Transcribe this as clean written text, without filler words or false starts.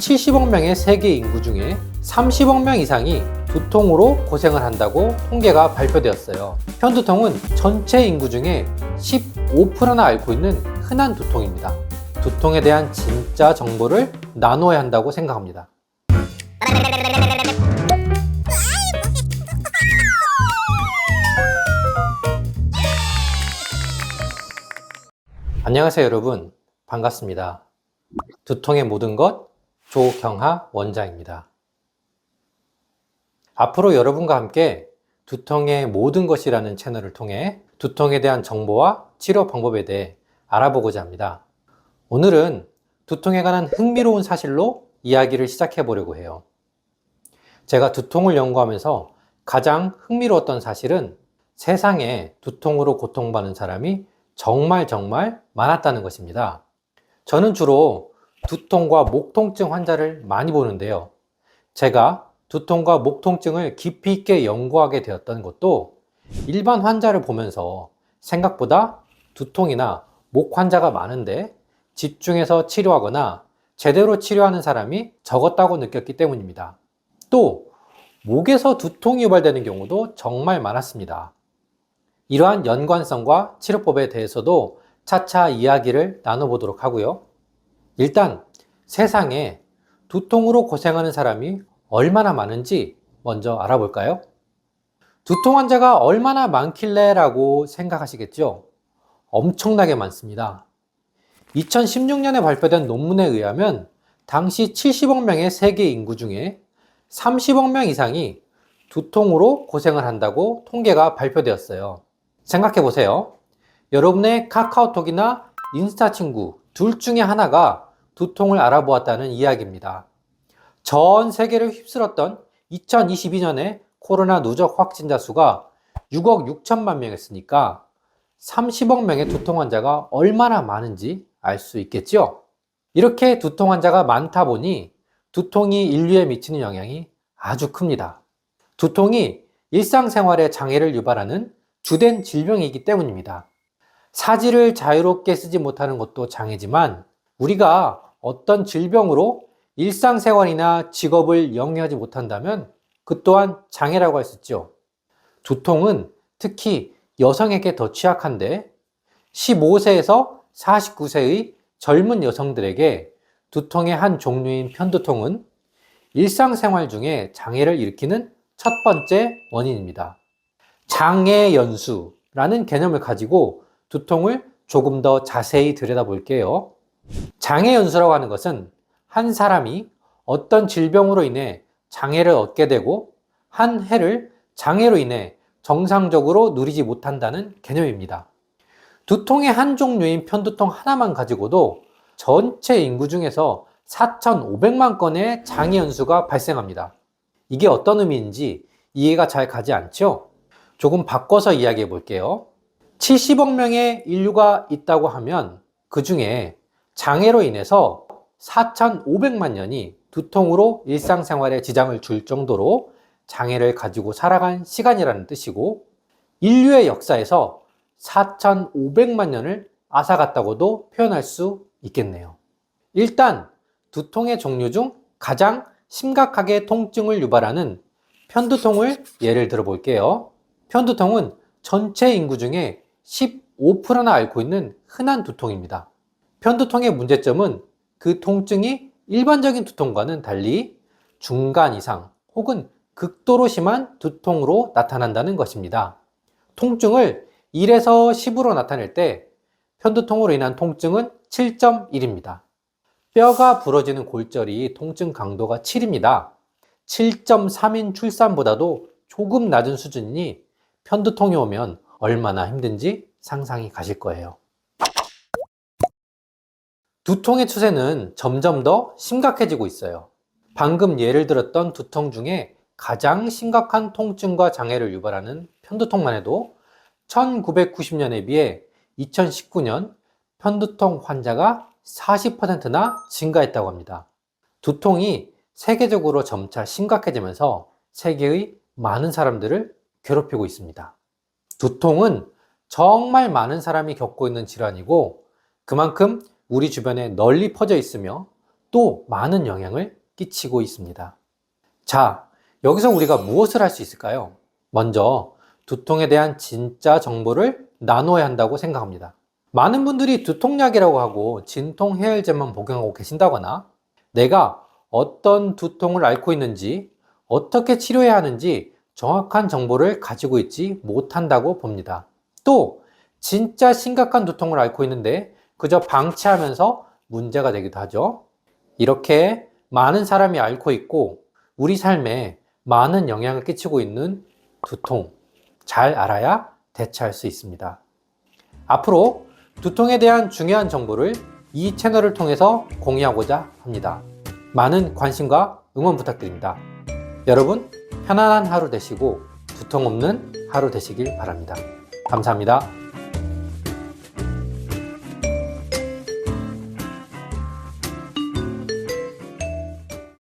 70억 명의 세계 인구 중에 30억 명 이상이 두통으로 고생을 한다고 통계가 발표되었어요. 편두통은 전체 인구 중에 15%나 앓고 있는 흔한 두통입니다. 두통에 대한 진짜 정보를 나눠야 한다고 생각합니다. 안녕하세요 여러분, 반갑습니다. 두통의 모든 것 조경하 원장입니다. 앞으로 여러분과 함께 두통의 모든 것이라는 채널을 통해 두통에 대한 정보와 치료 방법에 대해 알아보고자 합니다. 오늘은 두통에 관한 흥미로운 사실로 이야기를 시작해 보려고 해요. 제가 두통을 연구하면서 가장 흥미로웠던 사실은 세상에 두통으로 고통받는 사람이 정말 많았다는 것입니다. 저는 주로 두통과 목 통증 환자를 많이 보는데요. 제가 두통과 목 통증을 깊이 있게 연구하게 되었던 것도 일반 환자를 보면서 생각보다 두통이나 목 환자가 많은데 집중해서 치료하거나 제대로 치료하는 사람이 적었다고 느꼈기 때문입니다. 또 목에서 두통이 유발되는 경우도 정말 많았습니다. 이러한 연관성과 치료법에 대해서도 차차 이야기를 나눠보도록 하고요. 일단 세상에 두통으로 고생하는 사람이 얼마나 많은지 먼저 알아볼까요? 두통 환자가 얼마나 많길래 라고 생각하시겠죠? 엄청나게 많습니다. 2016년에 발표된 논문에 의하면 당시 70억 명의 세계 인구 중에 30억 명 이상이 두통으로 고생을 한다고 통계가 발표되었어요. 생각해 보세요. 여러분의 카카오톡이나 인스타 친구 둘 중에 하나가 두통을 알아보았다는 이야기입니다. 전 세계를 휩쓸었던 2022년에 코로나 누적 확진자 수가 6억 6천만 명이었으니까 30억 명의 두통 환자가 얼마나 많은지 알 수 있겠죠? 이렇게 두통 환자가 많다 보니 두통이 인류에 미치는 영향이 아주 큽니다. 두통이 일상생활에 장애를 유발하는 주된 질병이기 때문입니다. 사지를 자유롭게 쓰지 못하는 것도 장애지만 우리가 어떤 질병으로 일상생활이나 직업을 영위하지 못한다면 그 또한 장애라고 할 수 있죠. 두통은 특히 여성에게 더 취약한데 15세에서 49세의 젊은 여성들에게 두통의 한 종류인 편두통은 일상생활 중에 장애를 일으키는 첫 번째 원인입니다. 장애연수라는 개념을 가지고 두통을 조금 더 자세히 들여다볼게요. 장애연수라고 하는 것은 한 사람이 어떤 질병으로 인해 장애를 얻게 되고 한 해를 장애로 인해 정상적으로 누리지 못한다는 개념입니다. 두통의 한 종류인 편두통 하나만 가지고도 전체 인구 중에서 4,500만 건의 장애연수가 발생합니다. 이게 어떤 의미인지 이해가 잘 가지 않죠? 조금 바꿔서 이야기해 볼게요. 70억 명의 인류가 있다고 하면 그 중에 장애로 인해서 4,500만 년이 두통으로 일상생활에 지장을 줄 정도로 장애를 가지고 살아간 시간이라는 뜻이고 인류의 역사에서 4,500만 년을 앗아갔다고도 표현할 수 있겠네요. 일단 두통의 종류 중 가장 심각하게 통증을 유발하는 편두통을 예를 들어 볼게요. 편두통은 전체 인구 중에 15%나 앓고 있는 흔한 두통입니다. 편두통의 문제점은 그 통증이 일반적인 두통과는 달리 중간 이상 혹은 극도로 심한 두통으로 나타난다는 것입니다. 통증을 1에서 10으로 나타낼 때 편두통으로 인한 통증은 7.1입니다. 뼈가 부러지는 골절이 통증 강도가 7입니다. 7.3인 출산보다도 조금 낮은 수준이니 편두통이 오면 얼마나 힘든지 상상이 가실 거예요. 두통의 추세는 점점 더 심각해지고 있어요. 방금 예를 들었던 두통 중에 가장 심각한 통증과 장애를 유발하는 편두통만 해도 1990년에 비해 2019년 편두통 환자가 40%나 증가했다고 합니다. 두통이 세계적으로 점차 심각해지면서 세계의 많은 사람들을 괴롭히고 있습니다. 두통은 정말 많은 사람이 겪고 있는 질환이고 그만큼 우리 주변에 널리 퍼져 있으며 또 많은 영향을 끼치고 있습니다. 자, 여기서 우리가 무엇을 할 수 있을까요? 먼저 두통에 대한 진짜 정보를 나눠야 한다고 생각합니다. 많은 분들이 두통약이라고 하고 진통 해열제만 복용하고 계신다거나 내가 어떤 두통을 앓고 있는지 어떻게 치료해야 하는지 정확한 정보를 가지고 있지 못한다고 봅니다. 또 진짜 심각한 두통을 앓고 있는데 그저 방치하면서 문제가 되기도 하죠. 이렇게 많은 사람이 앓고 있고 우리 삶에 많은 영향을 끼치고 있는 두통, 잘 알아야 대처할 수 있습니다. 앞으로 두통에 대한 중요한 정보를 이 채널을 통해서 공유하고자 합니다. 많은 관심과 응원 부탁드립니다. 여러분, 편안한 하루 되시고 두통 없는 하루 되시길 바랍니다. 감사합니다.